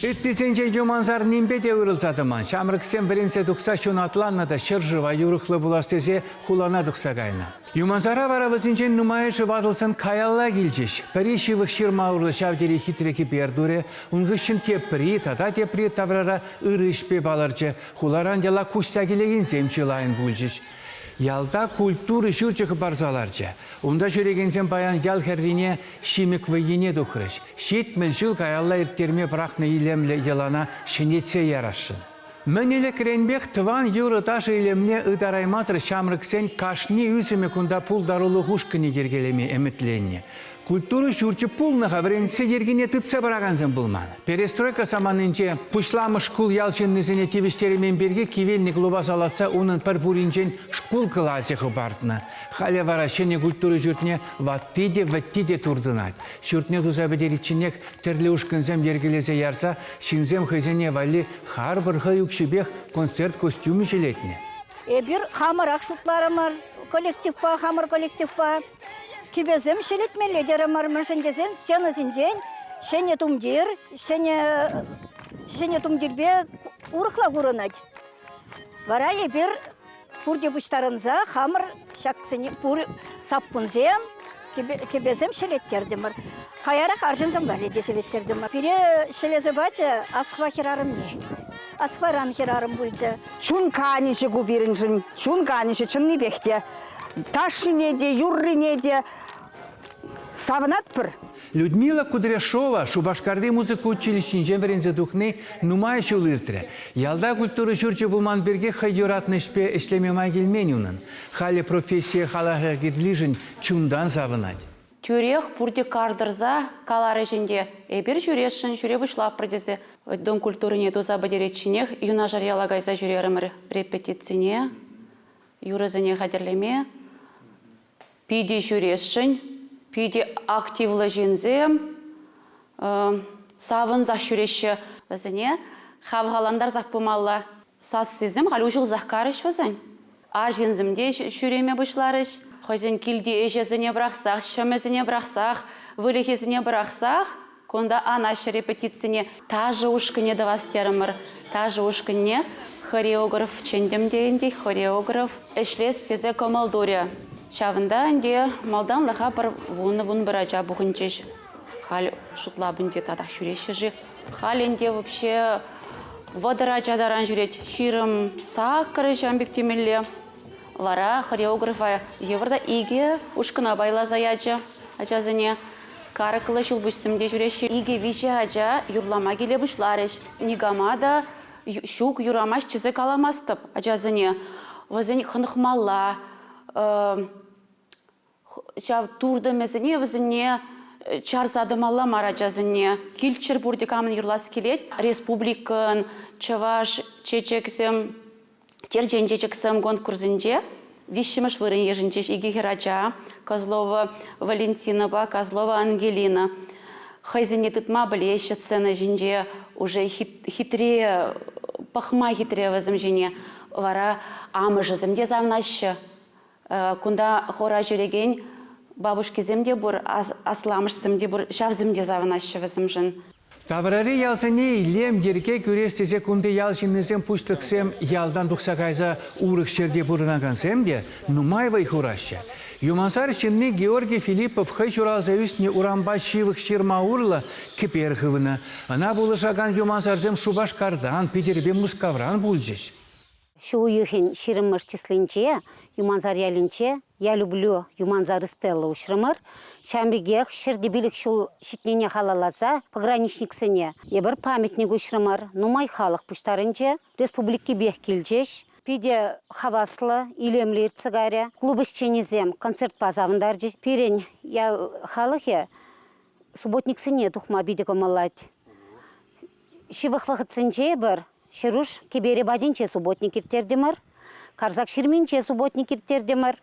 Ettizence Yumanzar nimbede ırılsadıman. Şamrıksen verense duksa şun atlanmada şırjıva yuruklı bulasteze kulana duksa gayna. Yumanzara varavızınca numayışı vadılsın kayalla gilceş. Parişi vıkşir mağurlu şavderi hitreki berdure. Ungışın tepri, tata tepri tavrara ırışpe balarca. Hularan yala kuşsagilegin zemçilayın bulceş. Yalda kulturu şurçık barzalarca. Onda şöregensen bayan yal herrine şimik ve yine dokırış. Şit milşul kayalla irtterme bırakna ilemle yalana şenetse yaraşın. Menile krenbek tıvan yuru taşı ilemne ıdaraymazır şamrıksen kaşni üzüme kunda pul darulu huşkini gergelemi emitlenni. Kulturu şurçı pulna havrense yergine tıtsa bırakanzın bulman. Perestroika zamanınca puşlamış şkul yalçın nizine tivişterimin birge kivelnik lubas alatsa onun parpurincen şkul klasi hıbartına. Hale vara şene kulturu jürtne vattide turdunat. Şürtne duzabeder içinek terli uşkınzem yergeleze yarsa şinzem hızene vali har bir hayuk şibek konser kostümü jiletne. Bir hamur akşutlarım var, kolektif pa, hamur kolektif pa. Kibezem şeletmeli derim var müşengezen, seni zincen, şene tumdir, şene tumdirbe urukla kurunat. Varaya bir purdi buşlarınıza hamur şaksını pur sappunzem, kibezem şeletterdim var. Kayarak arjınzım valide şeletterdim var. Pire şeleze baca asıkva kirarım ne? Asıkvaran kirarım bulca. Çun kanişi gubirincin, çun kanişi çınni bekte. Taşı nede, yurri nede, savunat pır. Людмила Кудряшова, Шубашкарды музыка училищен верензе духны нумай шулыртре. Ялда культура журчы булман берге хайюратнышпе эшлемемай келменюнын. Хали профессия халаға гидлижин чундан завынать. Тюрех пурди кардырза калары жинде эбир жүрешін жүре бұшлап бірдесі. Дом культуры не доза бадеретчинех юна жариялагайза жүреримір репетицине, юрызыне қадерлеме, пиди жүрешін, пиди активлы жинзем, савын зақ жүреші візіне, хавғаландар зақ бұмалла сас сезім, ғалі ұжыл зақ қарыш візін. Ар жинзімде жүреме бұшларыш, Хозин килди эжезіне бірақсақ, шөмезіне бірақсақ, вылехезіне бірақсақ, конда анашы репетицине тажы ушкіне давастерімір, тажы ушкіне хореограф чендемдейіндей, хореограф эшлес тезе комалдуре. Шавында әнде малдан лаға бір вуны біража бұғынчеш. Хал шутлабынде тадақ жүреші. Хал әнде вообще водыражадаран жүрет, ширым сақыры жамбектемелі. Вара хореографа еврда иге ушкына байла заяча ачазыне каракылы жыл бұшсымде жүреші иге виже ача юрлама келе бұшларыш нигамада шук юрамаш чізі каламастып ачазыне вазыне хынықмалла шав турды мезіне вазыне чарзадымалла марачазыне килчер бұрды камын юрласы келет республикан чаваш чечексем Тердженчексам конкурсынже вишіміш вырын ежінчеш иге херача, Козлова Валентинова, Козлова Ангелина. Хайзіне тытма білеші сцена жінже уже хитре, пахма хитре візім жіне. Вара амы жызымде завнашы. Кунда хора жүреген бабушкезімде бұр, асламышсымде бұр, шавзымде завнашы візім жын. Таврари ялсыне илем ерке көрестезе күнде ялшыннызен пуштықсем ялдан дұқсағайза урық шерде бұрынағансем де нумайвай хураща. Юмансар шынны Георгий Филиппов хай журалза үстіне урамба шивық ширма урла кіперхывына. Ана бұлышаған Юмансарзем Шубашкардан, Петербе Мускавран бұлжеш. Шу юхин ширымыш числинче, Юманзар ялинче, я люблю Юманзар Стелла ушрымыр. Шамбегех шерге билік шул шитнене халаласа, пограничник сыне. Ебір памятник ушрымыр, нумай халық пуштарынче, республики бех келжеш. Пиде хаваслы, илемлер цыгаре, клубыш ченезем, концерт пазавындар жеш. Пирен я халықе, субботник сыне тухма биде комалать. Шивых вақытсынче бір, Шеруш кебере бадинче субботник иртердемір, Карзак ширминче субботник иртердемір,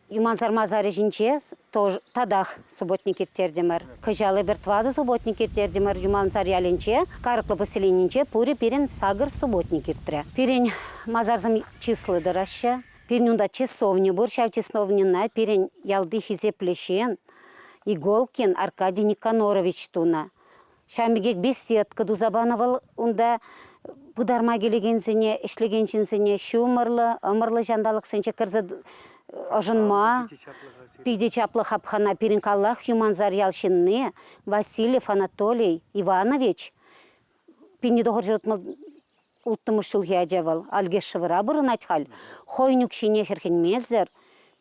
Юманзар мазары жинче тадах субботник иртердемір. Кыжалы бертвады субботник иртердемір, Юманзар ялинче, Карыклы поселенинче пури пирен сагыр субботник иртре. Пирен мазарзым числы дырашы, пирен унда часовни бур, шав часовнина, пирен ялды хизе плешен, Иголкин Аркадий Никанорович туна. Шамбегек беседка Дузабановал унда бударма келегенсене, ишлегенчинсене шумырлы, ымырлы жандалық сенче кірзі ожынма, пиде чаплы хапхана Пиринкаллах Юманзар Ялшинне, Васильев Анатолий Иванович, пини доғыр жұртмыл ұлттымыш шулге ажавал, алгешевыра бұрын айтхал, хойнюк шине херхенмезер,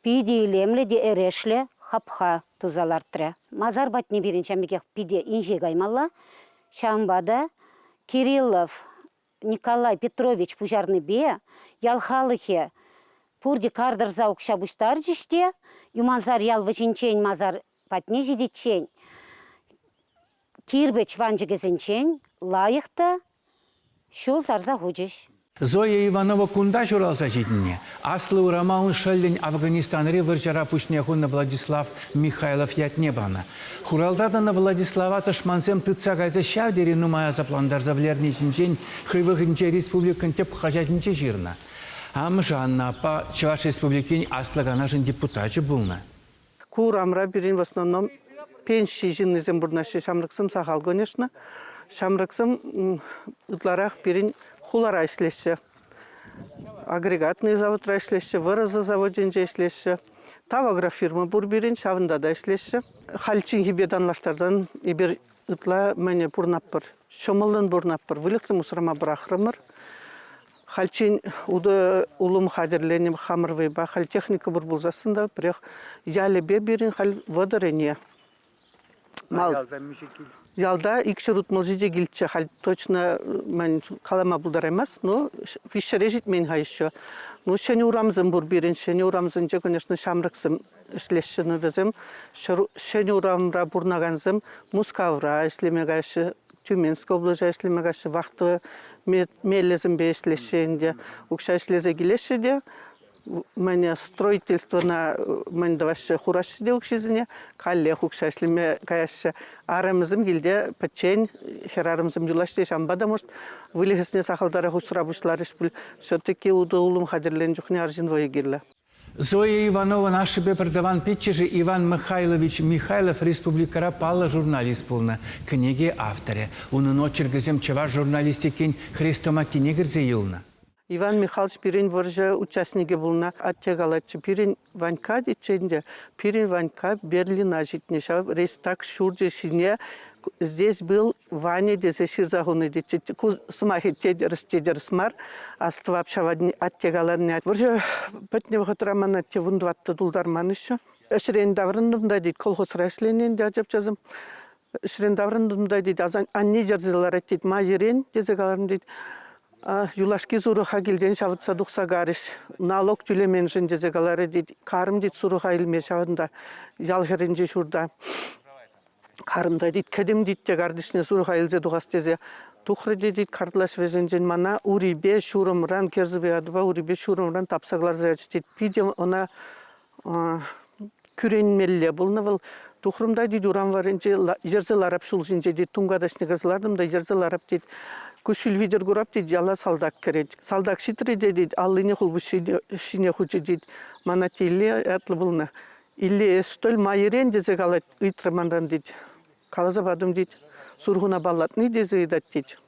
пиде илемле де эрешле хапха тузалартыры. Мазар батне берін шамбегек пиде инже гаймалла, шамбада Кириллов Николай Петрович Пужарный бе, ялхалыхе, пурди кардыр заук шабуштар жиште, Юманзар ял вачинчень мазар патне жидечень. Кирбеч ванжыгезенчень, лайықта, шул зарза худиш. Зоя Иванова кунда журалса жидіне. Аслы урамаун шаллен Афганистаныре выржара пушнехуна Владислав Михайлов ятнебана. Хуралдадана Владислава тышмансем тыца гайза шавдери нумая запландарза влерничинчен хывыгынче республикан теп хажатинче жирна. Ам Жанна апа Чуваш республикин аслаганашын депутачы булна. Курамра бирин в основном пенши жиннизем бурнаши шамрыксым сахал, конечно. Шамрыксым утларах бирин хулара ишлеші. Агрегатный заводра ишлеші, вырызы заводенже ишлеші. Тавагра фирма бур бирин шавында да ишлеші. Хальчин хибеданлаштардан ибер ытла мәне бурнаппыр. Шомылын бурнаппыр. Вылықсым усырама брахрымыр. Хальчин уды улым хадерленем хамырвей ба халь техника бур булзасында, бірақ яле бе бирин халь водорене. Ялда икші рутмыл жиде келтші, хал точно мен қалама бұлдар емес, но вишшере житмен хайшы. Ну, шені урамзым бұр берін, шені урамзым же, конечно, шамрықсым ішлешшіні везім, шені урамра бұрнағанзым, Мускавра ішлемегайшы, Тюменск облыжа ішлемегайшы, вақты мелезім бе ішлешшенде, ұқша ішлезе келешшіде, Мене строительство на мен даваше хураши де укшизине, калле хукша ишлеме каяшы арамызым келде пачен херарымызым юлаште шамбада может вылегесне сахалдара хусрабушлар ишбул все-таки удулум хадерлен жухне аржин воегирла. Зоя Иванова наши бе продаван питчежи Иван Михайлович Михайлов республикара пала журналист полна книги авторе. Унын очергезем чеваш журналистикин Христома кинегерзе юлна. Иван Михайлович пирин воржа участники булна аттегалачы пирин Ванька диченде пирин Ванька Берлина житнеша рейстак шурже шине здесь был Ваня дезе ширзагуны дичи сумахи тедер смар аствапшава аттегаларны воржа патне вахатрамана те вундватты дулдарман еще ширен даврындымда дейт колхоз рашленен дажап жазым ширен даврындымда дейт анне жерзелар дейт майерен дезегаларын дейт Юлашки суруха келден шавытса дұқса гарыш. Налог түлемен жын жезегалары дейді. Қарым дейді суруха илме шавында. Ялхерінже шурда. Қарымда дейді. Кәдім дейді де гардышне суруха илзе дұғас тезе. Тұқры дейді картылаш везен жен мана урибе шурымран керзіве адыба урибе шурымран тапсаглар зайчы дейді. Пидем она күренмелі бұлны бұл. Тұқрымда дейді уран варынже жерзел арап шул жинже дейді. Туңгадашны газылардым да жерзел арап дейді. Күшіл видер көрап дейді, ала салдак кереді. Салдак шитри дейді, аллыне хулбу шине хучы дейді. Мана тилли әтлі бұлны. Илли эстөл майырен дезек алат ыйтрымандан дейді. Калазабадым дейді. Сургуна баллатны дезе едат дейді.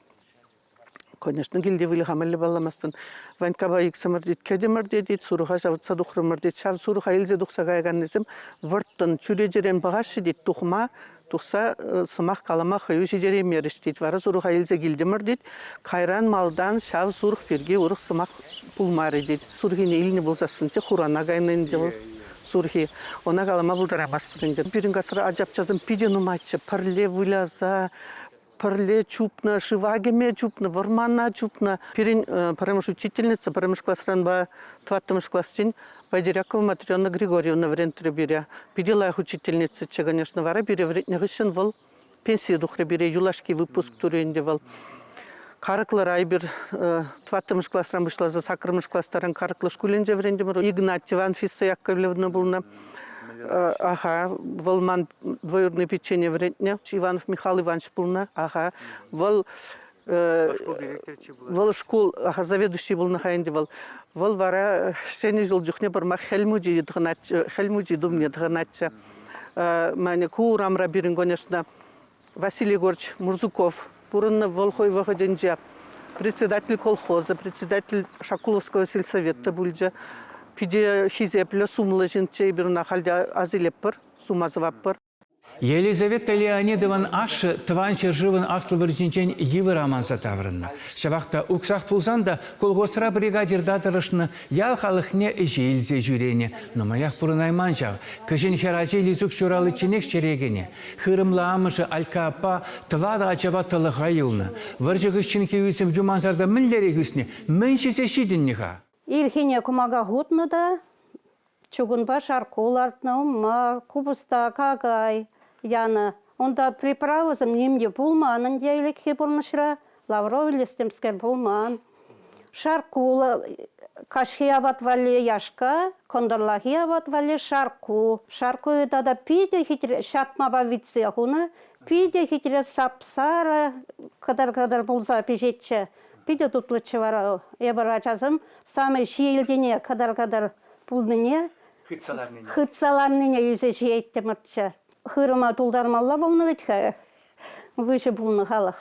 Конечно, келде вилі хамелі балламастын. Ванькаба иксамыр дейді, кедемір дейді, суруға жавытса дұқырымыр дейді. Шав суруға елзе дұқса ғайған несім, вырттын чүре жерен бағашы дейді, тұқыма, тұқса сымақ қалама қойу жедере меріш дейді. Вара суруға елзе келдемір дейді. Қайран малдан шав суруқ берге ұрық сымақ бұлмары дейді. Сурғыне иліне болсасын те, құрана ғайнын деп сурхи. Она қалама бұлдарамас бірінде. Бірін қасыра ажап жазым, пиден ұмайтшы, пірле выляза, пірле чупна, шывагеме чупна, вармана чупна. Пирин парамыш учительница, парамыш классран ба тваттамыш класстин, Байдирякова Матрёна Григорьевна врентре бере. Пидела их учительница, че, конечно, вара бере врентнегышын вол, пенсия духре бере, юлашки выпуск туренде вол. Карыклар айбир тваттамыш классран вышла за сакрымыш класстарын карыклы шкуленже вренде мұру. Игнатьева Анфиса Яковлевна булна. Ага, волман двоюродное печенье врентне. Иванов Михаил Иванович булна. Ага, вол школ, ага, заведующий был на хайнде вол. Вол вара сені жыл жүхне барма хелмуджи думне дғынача. Мәне курамра бірін, конечно, Василий Егорович Мурзуков, бурынны волхой выходенже, председатель колхоза, председатель Шакуловского сельсовета бульджа, пиде хизепле сумлы жинче бирна халде азилеппер, сумазываппер. Елизавета Леонидован ашы тыван чержывын аслы віржінчен евы романса таврынна. Шавақта уксақ пулзан да колғосыра бригадирда дырышны ял халықне жейлзе жүрене. Нумаяқ бұрын айман жау. Кыжын херачы лизук шуралы ченек шерегене. Хырымла амышы алькапа тывада ачаба тылыға юлны. Выржығыз чынке үйсім юманзарда мінлері хүсіне міншісе шидінніға. Ирхине кумага гутны да, чугунба шаркулартны, ма, кубуста, кагай, яна. Онда приправызым немде пулманын дейлікке бұрнышыра, лавровый листемскер пулман. Шаркула, кашхия батвали яшка, кондарлахия батвали шарку. Шарку да пиде хитре, шатмаба витсе хуна, пиде хитре сапсара, кадар булза пижетче. Пиде тутлычы вара, ебара жазым, самый шиелдене кадар пулныне, хытсаларныне yüze жиетті мұртчы. Хырыма тулдармалла болны ветхе, выше болны халық.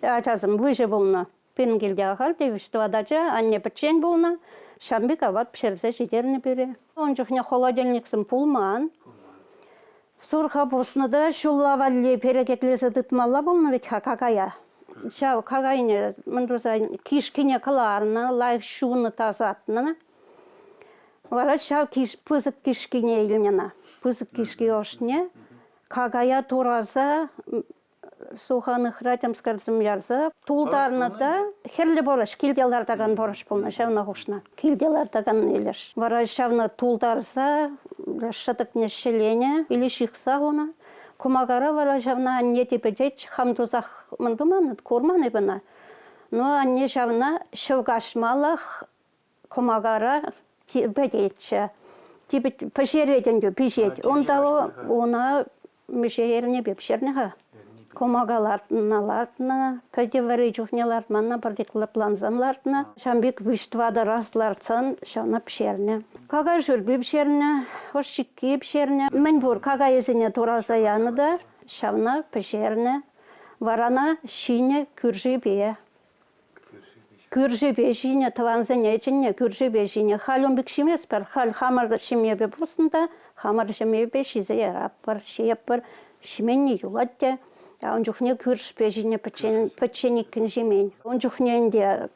Ачазым выше болны. Пенгелде ағал, девішті вадачы, анне пічен болны, шамбек ават пішерзе жидерні бере. Он жүхне холодильниксым пулман. Сурха босны да шуллавалли перекетлесі дытмалла болны ветхе какая. Шау кагайне, мындырзай, кишкине кыларны, лайк шуны тазатны. Вара шау пызык кишкине илнена, пызык кишки ошне. Кагая тураза, суханых ратямскарзым ярза, тулдарны да, херлі борыш, килделардаган борыш болна, шавна хушна. Килделардаган елеш. Вара шавна тулдарза, шатыкне шелене, или шихса гуна. Кумагара вара шавна не тепедеч, хамдузах мандуман, курманы бына. Но анне шавна шывгашмалах кумагара бедече. Типа пешереденде пишет. Онда она мешерне бепшернега. Кумагалартна, педевери чухнелартманна, партикулар планзанлартна. Шамбик виштвада расларцан, шавна пшерне. Кага жүрбі пшерне, ошчикки пшерне. Мен бур кага езіне туразаяны да, шавна пшерне. Варана шине күржі бе. Күржі бе шине, таванзане чине күржі бе шине. Халун бікшімес пар, хал хамар шиме бе бұрсында, хамар шиме бе шизе яраппар, шиеппар, шименне юладде. Он жүхне күрш бе шине пачениккін жемен. Он жүхне инде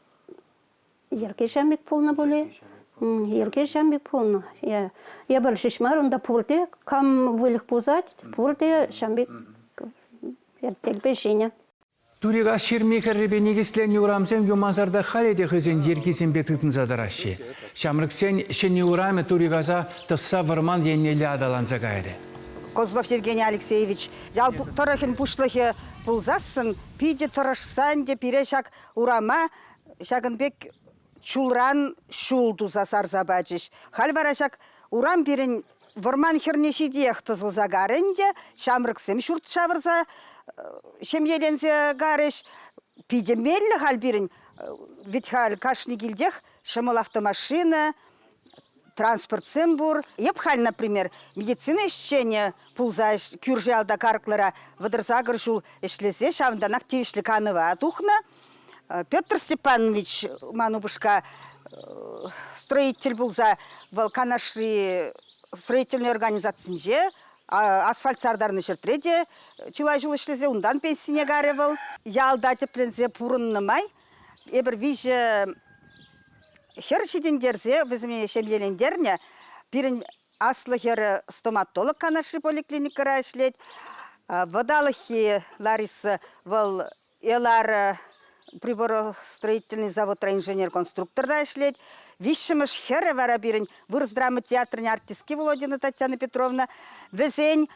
ерге жамбек полна боле. Ерге жамбек полна. Я бір шишмар, онда пурде, кам вылық пузать, пурде жамбек ертелбе шине. Турига ширмекерребе негислен юрамсен юмазарда халеде хызен ергизен бетытын задарашы. Шамрыксен шен юраме туригаза тысса варман еннелі адаланза гайры. Козлов Евгений Алексеевич, ял торохин пушлыхе пулзасын, пиде торашсанде пирешак урама, шагынбек чулран шулду засар забачыш. Хальварашак урам пирен варман хернеши диехты загаренде, шамрыксем шурт шавырза, шемьелензе гарыш, пиде меллі хал пирен, ведь хал кашни гильдех, шамал автомашина, транспорт сымбур. Епхаль, например, медицина ищения пулзаешь кюржи алда карклера выдырзагыр жул эшлесе шавынданак тевишлі каныва тухна. Петр Степанович манубушка строитель пулза канашри строительной организациясынже асфальт сардарны жертреде чулай жыл эшлесе ундан пенсине гаревал. Ялда теплензе пурыннымай. Эбір виже хершидендерзе, візіме шемелендерне, бірін аслы хер стоматолог канашри поликлиникара ішлет, водалыхи Лариса вал элар приборостроительный завод инженер-конструкторда ішлет, вишіміш хері вара бірін вырыз драмы театрын артистки Володина Татьяна Петровна, візен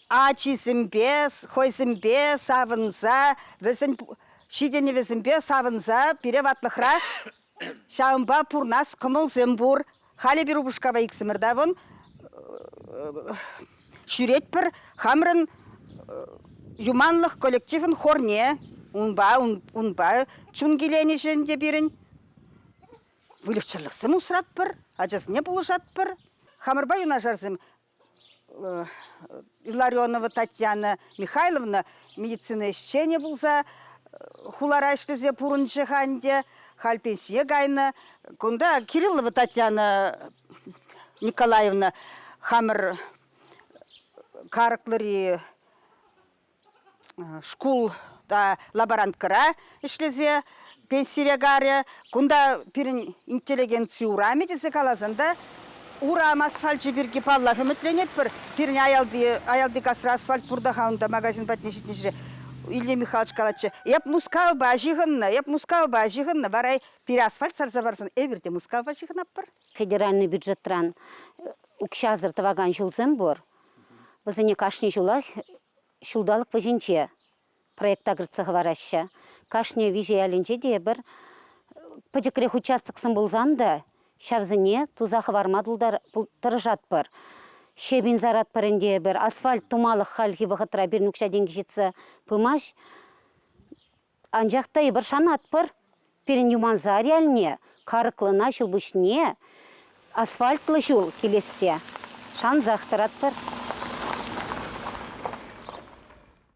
ачизімбе, хойзімбе, савынза, візен шидені візімбе, савынза, переватлықра, шаумба пурнас кымыл зембур, хали биру бушкаба иксимірдавын, шүрет бір хамрын юманлық коллективін хорне, унба, чунгелені жөнде бірін, вылықчылықсым ұсырат бір, ажасыне бұлышат бір. Хамырба юна жарзым, Илларионова Татьяна Михайловна медицина ищене булса хулара иштезе пурынчы ханде хал пенсия гайна. Кунда Кириллова Татьяна Николаевна хамыр карыклари школ да лаборанткара ишлезе пенсия гаря. Кунда пирин интеллигенция урами десе калазанда урам асфальт жибирге палла хөмітленет бір пирин аялды касыр асфальт бурда хаунда магазин батнешітнешіре Илья Михайлович калатчы еп мускау бажығынна барай пири асфальт сарса барсын эбірде мускау бажығын ап бір. Федеральный бюджеттран укшазыр таваган жулзым бор. Вазыне кашни жулах шулдалық вазинче проекта грыцығы вараща. Кашне вижей алинче де бір пыжыкрех участок сымбылзанда шавзыне тузақы вармадылдар тұрыжат бір. Шебин зарат паренде бір асфальт тумалық халхи вғытыра бір нүкша денгі жетсі пымаш. Анжақта бір шанат бір. Перін юманзари әліне карықлына шылбышне асфальтлы жол келессе. Шан зақтырат бір.